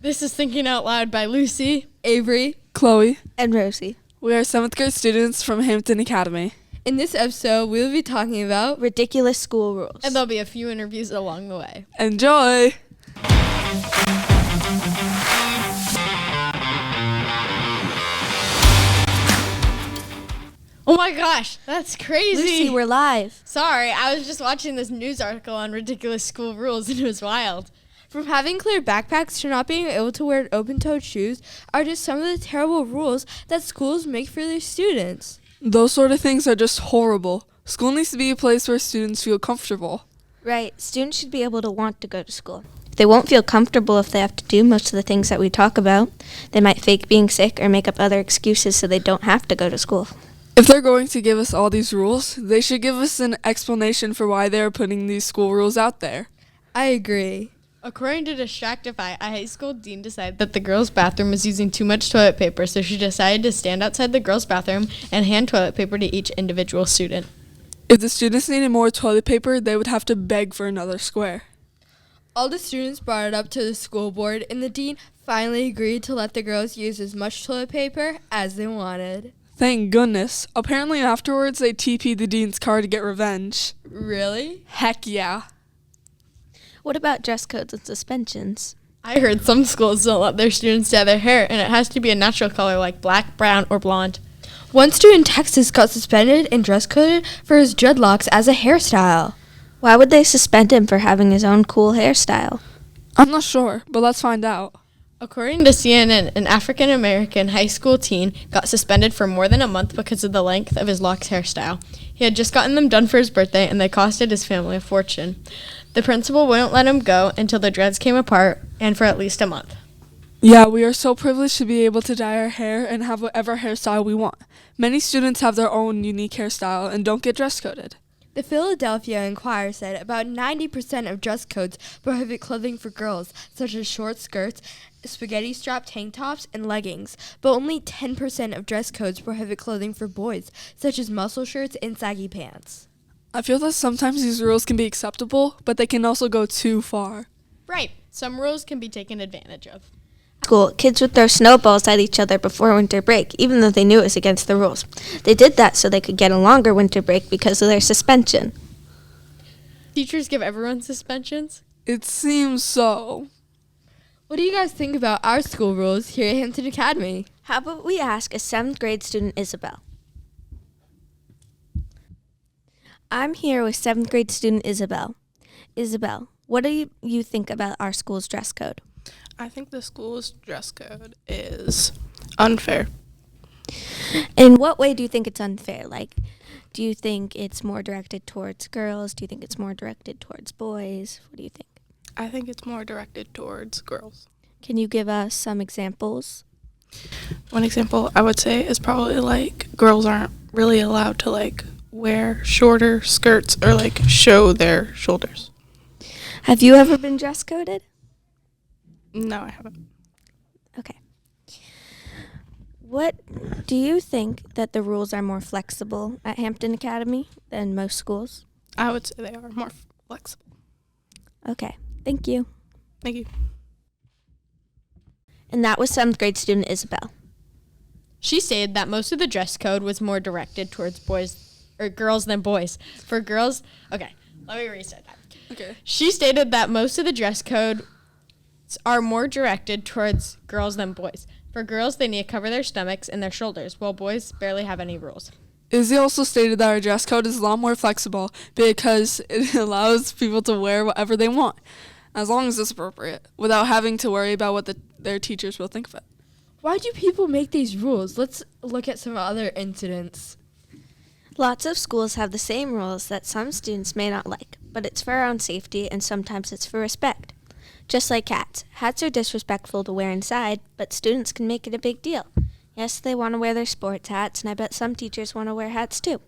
This is Thinking Out Loud by Lucy, Avery, Chloe, and Rosie. We are 7th grade students from Hampton Academy. In this episode, we will be talking about ridiculous school rules. And there'll be a few interviews along the way. Enjoy! Oh my gosh, that's crazy. Lucy, we're live. Sorry, I was just watching this news article on ridiculous school rules and it was wild. From having clear backpacks to not being able to wear open-toed shoes are just some of the terrible rules that schools make for their students. Those sort of things are just horrible. School needs to be a place where students feel comfortable. Right. Students should be able to want to go to school. They won't feel comfortable if they have to do most of the things that we talk about. They might fake being sick or make up other excuses so they don't have to go to school. If they're going to give us all these rules, they should give us an explanation for why they're putting these school rules out there. I agree. According to Distractify, a high school dean decided that the girls' bathroom was using too much toilet paper, so she decided to stand outside the girls' bathroom and hand toilet paper to each individual student. If the students needed more toilet paper, they would have to beg for another square. All the students brought it up to the school board, and the dean finally agreed to let the girls use as much toilet paper as they wanted. Thank goodness. Apparently afterwards, they TP'd the dean's car to get revenge. Really? Heck yeah. What about dress codes and suspensions? I heard some schools don't let their students dye their hair, and it has to be a natural color like black, brown, or blonde. One student in Texas got suspended and dress coded for his dreadlocks as a hairstyle. Why would they suspend him for having his own cool hairstyle? I'm not sure, but let's find out. According to CNN, an African-American high school teen got suspended for more than a month because of the length of his locks hairstyle. He had just gotten them done for his birthday, and they costed his family a fortune. The principal wouldn't let him go until the dreads came apart, and for at least a month. Yeah, we are so privileged to be able to dye our hair and have whatever hairstyle we want. Many students have their own unique hairstyle and don't get dress coded. The Philadelphia Inquirer said about 90% of dress codes prohibit clothing for girls, such as short skirts, spaghetti strap tank tops, and leggings, but only 10% of dress codes prohibit clothing for boys, such as muscle shirts and saggy pants. I feel that sometimes these rules can be acceptable, but they can also go too far. Right. Some rules can be taken advantage of. School, kids would throw snowballs at each other before winter break, even though they knew it was against the rules. They did that so they could get a longer winter break because of their suspension. Teachers give everyone suspensions? It seems so. What do you guys think about our school rules here at Hampton Academy? How about we ask a 7th grade student, Isabel? I'm here with 7th grade student Isabel. Isabel, what do you think about our school's dress code? I think the school's dress code is unfair. In what way do you think it's unfair? Like, do you think it's more directed towards girls? Do you think it's more directed towards boys? What do you think? I think it's more directed towards girls. Can you give us some examples? One example I would say is probably like girls aren't really allowed to like wear shorter skirts or like show their shoulders. Have you ever been dress coded? No, I haven't. Okay. What do you think that the rules are more flexible at Hampton Academy than most schools? I would say they are more flexible. Okay. Thank you. Thank you. And that was 7th grade student Isabel. She stated that most of the dress code was more directed towards boys or girls than boys. For girls, okay, let me restart that. Okay. She stated that most of the dress code are more directed towards girls than boys. For girls, they need to cover their stomachs and their shoulders, while boys barely have any rules. Izzy also stated that our dress code is a lot more flexible because it allows people to wear whatever they want, as long as it's appropriate, without having to worry about what their teachers will think of it. Why do people make these rules? Let's look at some other incidents. Lots of schools have the same rules that some students may not like, but it's for our own safety and sometimes it's for respect. Just like hats. Hats are disrespectful to wear inside, but students can make it a big deal. Yes, they want to wear their sports hats, and I bet some teachers want to wear hats too.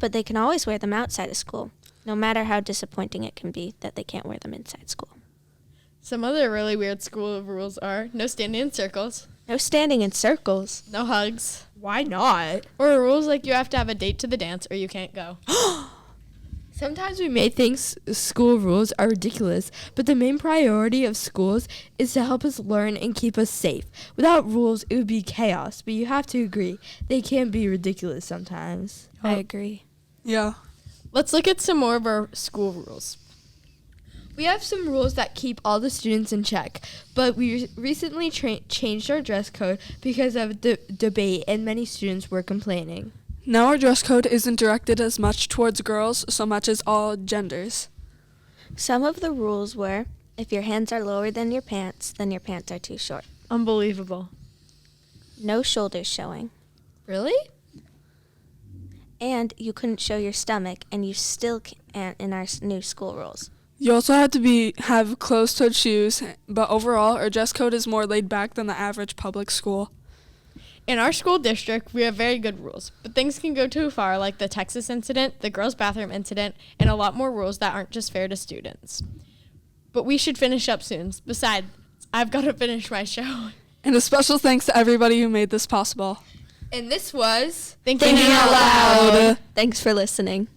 But they can always wear them outside of school, no matter how disappointing it can be that they can't wear them inside school. Some other really weird school rules are no standing in circles, No standing in circles. no hugs, Why not? or rules like you have to have a date to the dance or you can't go. Sometimes we may think school rules are ridiculous, but the main priority of schools is to help us learn and keep us safe. Without rules, it would be chaos, but you have to agree, they can be ridiculous sometimes. I agree. Yeah. Let's look at some more of our school rules. We have some rules that keep all the students in check, but we recently changed our dress code because of debate and many students were complaining. Now our dress code isn't directed as much towards girls so much as all genders. Some of the rules were, if your hands are lower than your pants, then your pants are too short. Unbelievable. No shoulders showing. Really? And you couldn't show your stomach, and you still can't in our new school rules. You also had to have closed-toed shoes, but overall, our dress code is more laid back than the average public school. In our school district, we have very good rules, but things can go too far, like the Texas incident, the girls' bathroom incident, and a lot more rules that aren't just fair to students. But we should finish up soon. Besides, I've got to finish my show. And a special thanks to everybody who made this possible. And this was Thinking Out Loud. Thanks for listening.